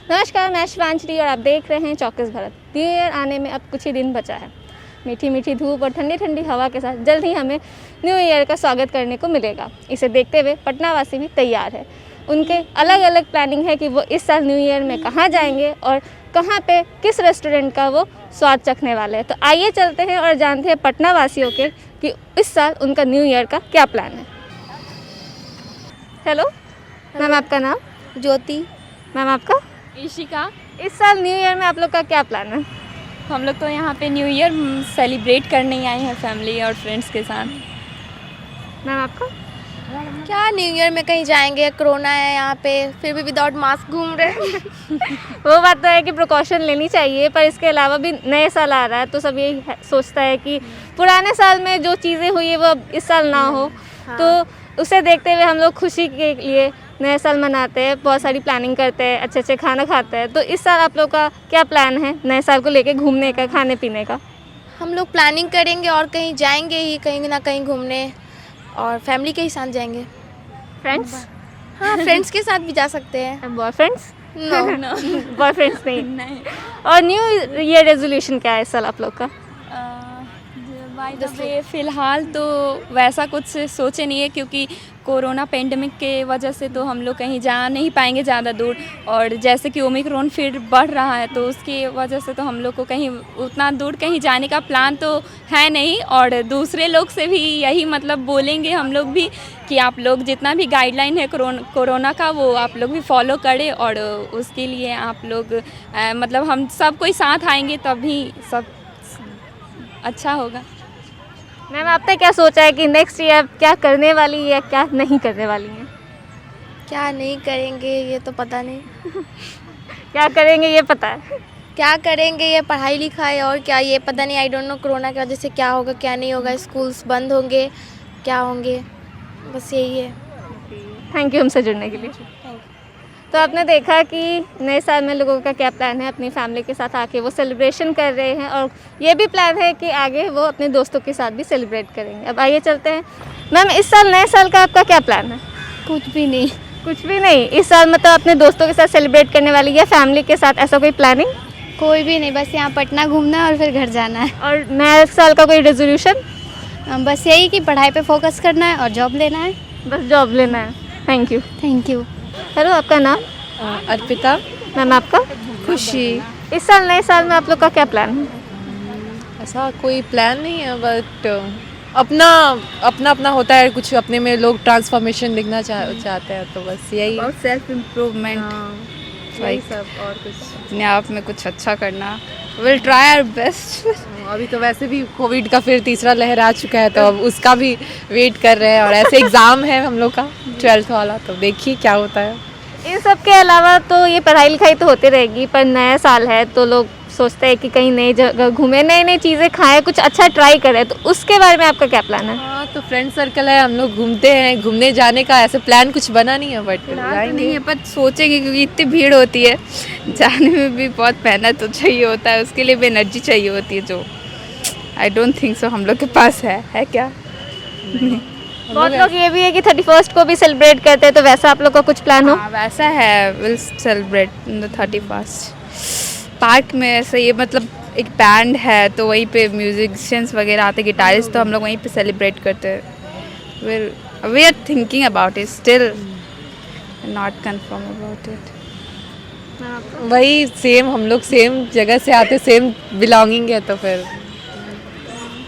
नमस्कार, मैं शिवांजलि और आप देख रहे हैं चौकस भारत। न्यू ईयर आने में अब कुछ ही दिन बचा है। मीठी मीठी धूप और ठंडी ठंडी हवा के साथ जल्द ही हमें न्यू ईयर का स्वागत करने को मिलेगा। इसे देखते हुए पटना वासी भी तैयार है। उनके अलग अलग प्लानिंग है कि वो इस साल न्यू ईयर में कहाँ जाएंगे और कहाँ पे किस रेस्टोरेंट का वो स्वाद चखने वाले हैं। तो आइए चलते हैं और जानते हैं पटना वासियों के कि इस साल उनका न्यू ईयर का क्या प्लान है। हेलो मैम, आपका नाम? ज्योति। मैम आपका? इशिका। इस साल न्यू ईयर में आप लोग का क्या प्लान है? हम लोग तो यहाँ पे न्यू ईयर सेलिब्रेट करने ही आए हैं फैमिली और फ्रेंड्स के साथ। मैम आपका? क्या न्यू ईयर में कहीं जाएंगे, कोरोना है यहाँ पे, फिर भी विदाउट मास्क घूम रहे हैं। वो बात तो है कि प्रिकॉशन लेनी चाहिए, पर इसके अलावा भी नए साल आ रहा है तो सब यही सोचता है कि पुराने साल में जो चीज़ें हुई है वो अब इस साल ना हो। तो उसे देखते हुए हम लोग खुशी के लिए नए साल मनाते हैं, बहुत सारी प्लानिंग करते हैं, अच्छे अच्छे खाना खाते हैं। तो इस साल आप लोग का क्या प्लान है नए साल को लेके, घूमने का, खाने पीने का? हम लोग प्लानिंग करेंगे और कहीं जाएंगे ही, कहीं ना कहीं घूमने, और फैमिली के ही साथ जाएंगे। फ्रेंड्स? हाँ, फ्रेंड्स के साथ भी जा सकते हैं। बॉयफ्रेंड्स? नो। बॉयफ्रेंड्स नहीं। नहीं। और न्यू ईयर रेजोल्यूशन क्या है इस साल आप लोग का? फ़िलहाल तो वैसा कुछ सोचे नहीं है, क्योंकि कोरोना पेंडेमिक के वजह से तो हम लोग कहीं जा नहीं पाएंगे ज़्यादा दूर, और जैसे कि ओमिक्रॉन फिर बढ़ रहा है तो उसकी वजह से तो हम लोग को कहीं उतना दूर कहीं जाने का प्लान तो है नहीं। और दूसरे लोग से भी यही मतलब बोलेंगे हम लोग भी कि आप लोग जितना भी गाइडलाइन है कोरोना का वो आप लोग भी फॉलो करें, और उसके लिए आप लोग मतलब हम सब कोई साथ आएंगे तभी सब अच्छा होगा। मैम आपने क्या सोचा है कि नेक्स्ट ईयर क्या करने वाली है या क्या नहीं करने वाली हैं? क्या नहीं करेंगे ये तो पता नहीं। क्या करेंगे ये पता है? क्या करेंगे ये पढ़ाई लिखाई, और क्या ये पता नहीं। आई डोंट नो कोरोना की वजह से क्या होगा क्या नहीं होगा, स्कूल्स बंद होंगे क्या होंगे, बस यही है। थैंक यू हमसे जुड़ने के लिए। तो आपने देखा कि नए साल में लोगों का क्या प्लान है, अपनी फैमिली के साथ आके वो सेलिब्रेशन कर रहे हैं, और ये भी प्लान है कि आगे वो अपने दोस्तों के साथ भी सेलिब्रेट करेंगे। अब आइए चलते हैं। मैम इस साल नए साल का आपका क्या प्लान है? कुछ भी नहीं। कुछ भी नहीं? इस साल मतलब अपने दोस्तों के साथ सेलिब्रेट करने वाली है, फैमिली के साथ, ऐसा कोई प्लानिंग? कोई भी नहीं, बस यहाँ पटना घूमना है और फिर घर जाना है। और नए साल का कोई रेजोल्यूशन? बस यही कि पढ़ाई पे फोकस करना है और जॉब लेना है। बस जॉब लेना है। Thank you. Thank you. Hello आपका नाम? अर्पिता। मैम आपका? खुशी। इस साल नए साल में आप लोग का क्या प्लान है? ऐसा कोई प्लान नहीं है, बट अपना अपना होता है, कुछ अपने में लोग ट्रांसफॉर्मेशन दिखना चाहते हैं, तो बस यही। और सेल्फ इम्प्रूवमेंट, यही सब, और कुछ अपने आप में कुछ अच्छा करना। Will try our best. अभी तो वैसे भी कोविड का फिर तीसरा लहर आ चुका है, तो अब उसका भी वेट कर रहे हैं, और ऐसे एग्ज़ाम है हम लोग का 12th वाला, तो देखिए क्या होता है। इन सब के अलावा तो ये पढ़ाई लिखाई तो होती रहेगी, पर नया साल है तो लोग सोचते हैं कि कहीं नई जगह घूमें, नई नई चीज़ें खाएं, कुछ अच्छा ट्राई करें। तो उसके बारे में आपका क्या प्लान है? हाँ, तो फ्रेंड सर्कल है, हम लोग घूमते हैं, घूमने जाने का ऐसे प्लान कुछ बना नहीं है, बट नहीं है, पर सोचेंगे क्योंकि इतनी भीड़ होती है, जाने में भी बहुत मेहनत तो चाहिए होता है, उसके लिए भी एनर्जी चाहिए होती है, जो आई डोंट थिंक सो हम लोग के पास है क्या? बहुत लोग ये भी है कि 31st को भी सेलिब्रेट करते हैं, तो वैसा आप लोग का कुछ प्लान हो? हाँ, वैसा है। Will celebrate the 31st park में। ऐसे ये मतलब एक बैंड है तो वहीं पे म्यूजिशियंस वगैरह आते, गिटारिस्ट, तो हम लोग वहीं पे सेलिब्रेट करते हैं। We are thinking about it, still not confirm about it. वही सेम, हम लोग सेम जगह से आते, सेम बिलोंगिंग है, तो फिर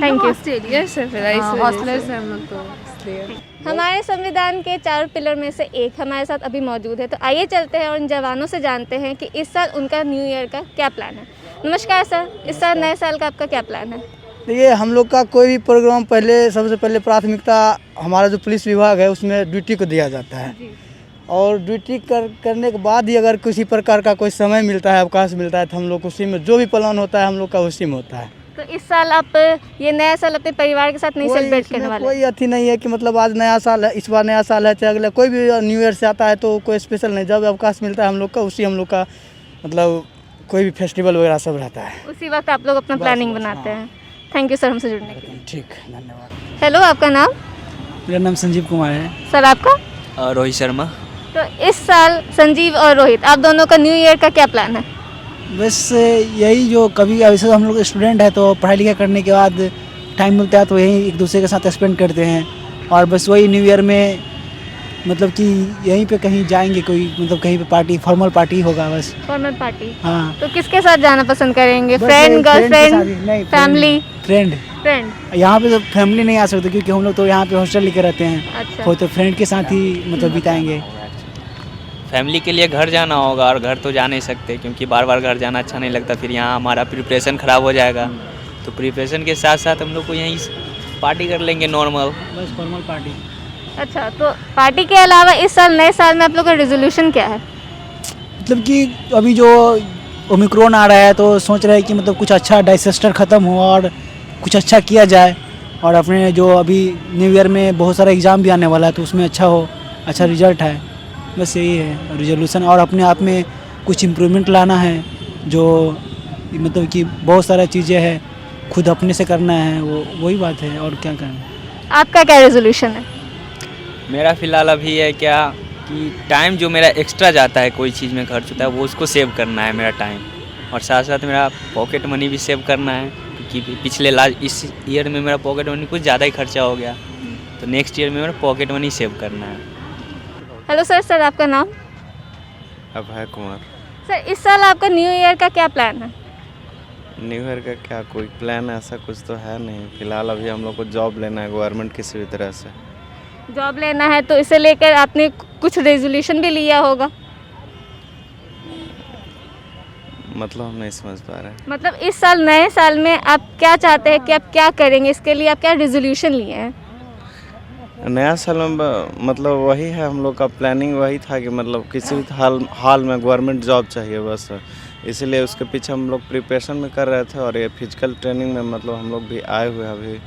थैंक यू। ऑस्ट्रेलिया से फिर हॉस्टलर्स हैं हम लोग, तो इसलिए। हमारे संविधान के 4 पिलर में से एक हमारे साथ अभी मौजूद है, तो आइए चलते हैं और उन जवानों से जानते हैं कि इस साल उनका न्यू ईयर का क्या प्लान है। नमस्कार सर, इस साल नए साल का आपका क्या प्लान है? देखिए, हम लोग का कोई भी प्रोग्राम सबसे पहले प्राथमिकता हमारा जो पुलिस विभाग है उसमें ड्यूटी को दिया जाता है, और ड्यूटी करने के बाद ही अगर किसी प्रकार का कोई समय मिलता है, अवकाश मिलता है, तो हम लोग उसी में जो भी प्लान होता है हम लोग का उसी में होता है। तो इस साल आप ये नया साल अपने परिवार के साथ नहीं सेलिब्रेट करने वाले? कोई अथी नहीं है कि मतलब आज नया साल है, इस बार नया साल है, चाहे अगला कोई भी न्यू ईयर से आता है तो कोई स्पेशल नहीं, जब अवकाश मिलता है हम लोग का उसी हम लोग का मतलब कोई भी फेस्टिवल वगैरह सब रहता है, उसी वक्त आप लोग अपना प्लानिंग बनाते हैं। थैंक यू सर हमसे जुड़ने के लिए। ठीक, धन्यवाद। हेलो आपका नाम? मेरा नाम संजीव कुमार है। सर आपका? रोहित शर्मा। तो इस साल संजीव और रोहित आप दोनों का न्यू ईयर का क्या प्लान है? बस यही, जो कभी वैसे तो हम लोग स्टूडेंट हैं तो पढ़ाई लिखाई करने के बाद टाइम मिलता है तो यही एक दूसरे के साथ स्पेंड करते हैं, और बस वही न्यू ईयर में मतलब कि यहीं पे कहीं जाएंगे, कोई मतलब कहीं पे पार्टी, फॉर्मल पार्टी होगा बस। Formal party. हाँ, तो किसके साथ जाना पसंद करेंगे? बस फ्रेंड, यही friend के साथ ही, गर्लफ्रेंड, नहीं, फैमिली? फ्रेंड। फ्रेंड। यहाँ पे तो फैमिली नहीं आ सकते क्योंकि हम लोग तो यहाँ पे हॉस्टल लेके रहते हैं, अच्छा। तो फ्रेंड के साथ ही मतलब बिताएंगे। फैमिली के लिए घर जाना होगा, और घर तो जा नहीं सकते क्योंकि बार बार घर जाना अच्छा नहीं लगता, फिर यहाँ हमारा प्रिपरेशन ख़राब हो जाएगा। तो प्रिपरेशन के साथ साथ हम लोग को यहीं पार्टी कर लेंगे नॉर्मल। बस फॉर्मल पार्टी। अच्छा, तो पार्टी के अलावा इस साल नए साल में आप लोग का रेजोल्यूशन क्या है? मतलब कि अभी जो ओमिक्रॉन आ रहा है तो सोच रहे हैं कि मतलब कुछ अच्छा डिसास्टर ख़त्म हो और कुछ अच्छा किया जाए, और अपने जो अभी न्यू ईयर में बहुत सारा एग्ज़ाम भी आने वाला है तो उसमें अच्छा हो, अच्छा रिजल्ट है, बस यही है रिजोल्यूशन। और अपने आप में कुछ इम्प्रूवमेंट लाना है, जो मतलब कि बहुत सारा चीज़ें हैं खुद अपने से करना है, वो वही बात है, और क्या करना। आपका क्या रेजोल्यूशन है? मेरा फ़िलहाल अभी है क्या कि टाइम जो मेरा एक्स्ट्रा जाता है कोई चीज़ में खर्च होता है वो उसको सेव करना है मेरा टाइम, और साथ साथ मेरा पॉकेट मनी भी सेव करना है क्योंकि पिछले इस ईयर में मेरा पॉकेट मनी कुछ ज़्यादा ही खर्चा हो गया, तो नेक्स्ट ईयर में मेरा पॉकेट मनी सेव करना है। हेलो सर, सर आपका नाम? अभय कुमार। सर इस साल आपका न्यू ईयर का क्या प्लान है? न्यू ईयर का क्या कोई प्लान ऐसा कुछ तो है नहीं, फिलहाल अभी हम लोग को जॉब लेना है गवर्नमेंट किसी भी तरह से। जॉब लेना है तो इसे लेकर आपने कुछ रेजोल्यूशन भी लिया होगा? मतलब हम नहीं समझ पा रहे हैं। मतलब इस साल नए साल में आप क्या चाहते हैं कि आप क्या करेंगे, इसके लिए आप क्या रेजोल्यूशन लिए हैं? नया साल में मतलब वही है, हम लोग का प्लानिंग वही था कि मतलब किसी भी हाल में गवर्नमेंट जॉब चाहिए बस, इसीलिए उसके पीछे हम लोग प्रिपरेशन में कर रहे थे। और ये फिजिकल ट्रेनिंग में मतलब हम लोग भी आए हुए हैं अभी,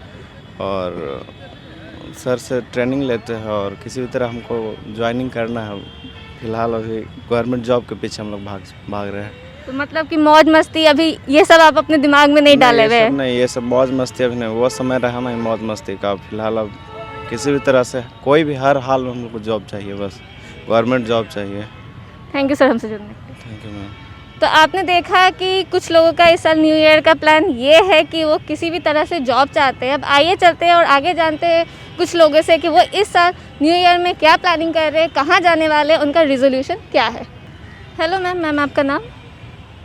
और सर से ट्रेनिंग लेते हैं, और किसी भी तरह हमको ज्वाइनिंग करना है। फिलहाल अभी गवर्नमेंट जॉब के पीछे हम लोग भाग रहे हैं। तो मतलब कि मौज मस्ती अभी ये सब आप अपने दिमाग में नहीं डाले हुए हैं? नहीं, ये सब मौज मस्ती अभी नहीं, वो समय रहा नहीं मौज मस्ती का। फिलहाल अब किसी भी तरह से कोई भी हर हाल में हम लोग को जॉब चाहिए, बस गवर्नमेंट जॉब चाहिए। थैंक यू सर हमसे जुड़ने के लिए। Thank you ma'am. तो आपने देखा कि कुछ लोगों का इस साल न्यू ईयर का प्लान ये है कि वो किसी भी तरह से जॉब चाहते हैं। अब आइए चलते हैं और आगे जानते हैं कुछ लोगों से कि वो इस साल न्यू ईयर में क्या प्लानिंग कर रहे हैं, कहाँ जाने वाले हैं, उनका रेजोल्यूशन क्या है। हेलो मैम, मैम आपका नाम?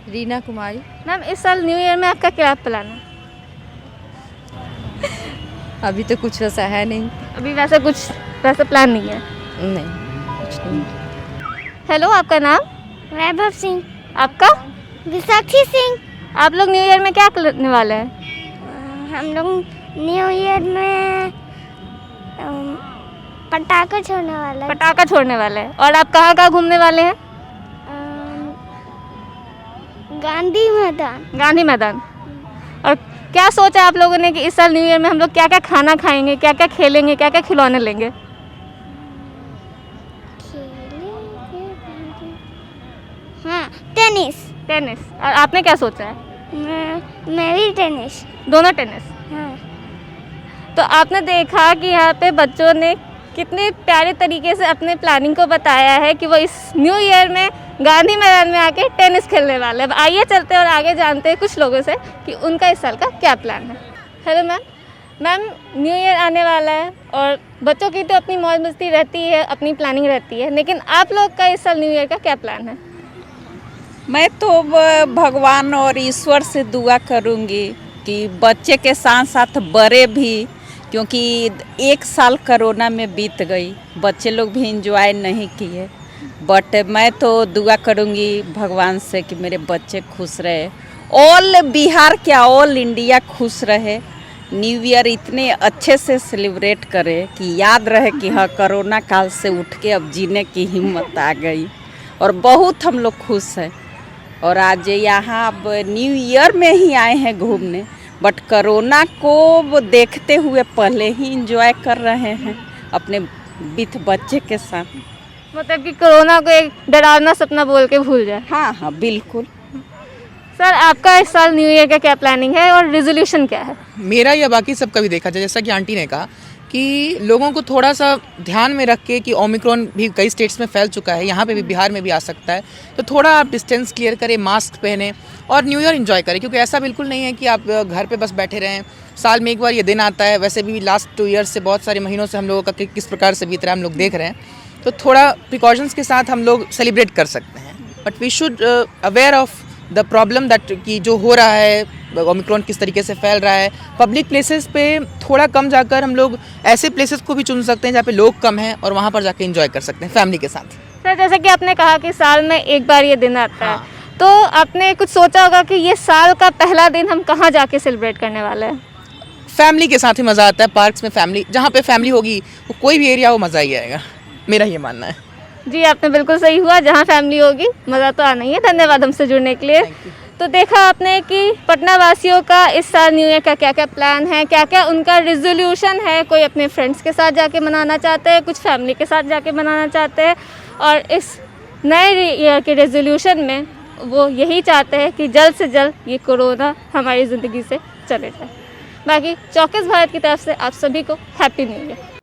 रीना कुमारी। मैम इस साल न्यू ईयर में आपका क्या प्लान है? अभी तो कुछ वैसा है नहीं। अभी वैसा कुछ वैसा प्लान नहीं है? नहीं, कुछ नहीं। हेलो आपका नाम? वैभव सिंह। आपका? विसाखी सिंह। आप लोग न्यू ईयर में क्या करने वाले हैं? हम लोग न्यू ईयर में पटाखा छोड़ने वाला है। पटाखा छोड़ने वाले हैं। और आप कहाँ कहाँ घूमने वाले हैं? गांधी मैदान। गांधी मैदान। और क्या सोचा आप लोगों ने कि इस साल न्यू ईयर में हम लोग क्या क्या खाना खाएंगे, क्या क्या खेलेंगे, क्या क्या खिलौने लेंगे? हाँ, टेनिस। टेनिस। और आपने क्या सोचा है? मैं भी टेनिस। दोनों टेनिस। हाँ। तो आपने देखा कि यहाँ पे बच्चों ने कितने प्यारे तरीके से अपने प्लानिंग को बताया है कि वो इस न्यू ईयर में गांधी मैदान में आके टेनिस खेलने वाले हैं। अब आइए चलते हैं और आगे जानते हैं कुछ लोगों से कि उनका इस साल का क्या प्लान है। Hello ma'am, ma'am new year आने वाला है और बच्चों की तो अपनी मौज मस्ती रहती है, अपनी प्लानिंग रहती है, लेकिन आप लोग का इस साल न्यू ईयर का क्या प्लान है? मैं तो भगवान और ईश्वर से दुआ करूंगी कि बच्चे के साथ साथ बड़े भी, क्योंकि एक साल कोरोना में बीत गई, बच्चे लोग भी एंजॉय नहीं किए, बट मैं तो दुआ करूंगी भगवान से कि मेरे बच्चे खुश रहे, ऑल बिहार क्या ऑल इंडिया खुश रहे, न्यू ईयर इतने अच्छे से सेलिब्रेट करे कि याद रहे कि हाँ कोरोना काल से उठ के अब जीने की हिम्मत आ गई, और बहुत हम लोग खुश हैं। और आज यहाँ अब न्यू ईयर में ही आए हैं घूमने, बट कोरोना को देखते हुए पहले ही एंजॉय कर रहे हैं अपने विथ बच्चे के साथ। मतलब कि कोरोना को एक डरावना सपना बोल के भूल जाए। हाँ हाँ बिल्कुल। सर आपका इस साल न्यू ईयर का क्या प्लानिंग है और रेजोल्यूशन क्या है? मेरा या बाकी सबका भी देखा जाए, जैसा कि आंटी ने कहा कि लोगों को थोड़ा सा ध्यान में रख के कि ओमिक्रॉन भी कई स्टेट्स में फैल चुका है, यहाँ पे भी बिहार में भी आ सकता है, तो थोड़ा आप डिस्टेंस क्लियर करें, मास्क पहने और न्यू ईयर एंजॉय करें। क्योंकि ऐसा बिल्कुल नहीं है कि आप घर पे बस बैठे रहें, साल में एक बार ये दिन आता है। वैसे भी लास्ट 2 ईयर्स से बहुत सारे महीनों से हम लोगों का किस प्रकार से बीत रहा है हम लोग देख रहे हैं, तो थोड़ा प्रिकॉशंस के साथ हम लोग सेलिब्रेट कर सकते हैं। But we should aware of the problem that कि जो हो रहा है, ओमिक्रॉन किस तरीके से फैल रहा है। पब्लिक प्लेसेस पे थोड़ा कम जाकर हम लोग ऐसे प्लेसेस को भी चुन सकते हैं जहाँ पे लोग कम हैं और वहाँ पर जाके एंजॉय कर सकते हैं फैमिली के साथ। सर जैसे कि आपने कहा कि साल में एक बार ये दिन आता है, तो आपने कुछ सोचा होगा कि ये साल का पहला दिन हम कहाँ जाके सेलिब्रेट करने वाले हैं? फैमिली के साथ ही मज़ा आता है, पार्क्स में फैमिली, जहाँ पे फैमिली होगी वो कोई भी एरिया हो मज़ा ही आएगा, मेरा ये मानना है। जी आपने बिल्कुल सही हुआ, जहाँ फैमिली होगी मज़ा तो आना ही है। धन्यवाद हमसे जुड़ने के लिए। तो देखा आपने कि पटना वासियों का इस साल न्यू ईयर का क्या क्या प्लान है, क्या क्या उनका रिजोल्यूशन है। कोई अपने फ्रेंड्स के साथ जाके मनाना चाहते हैं, कुछ फैमिली के साथ जाके मनाना चाहते हैं, और इस नए ईयर के रेजोल्यूशन में वो यही चाहते हैं कि जल्द से जल्द ये कोरोना हमारी ज़िंदगी से चले जाए। बाकी चौकस भारत की तरफ से आप सभी को हैप्पी न्यू ईयर।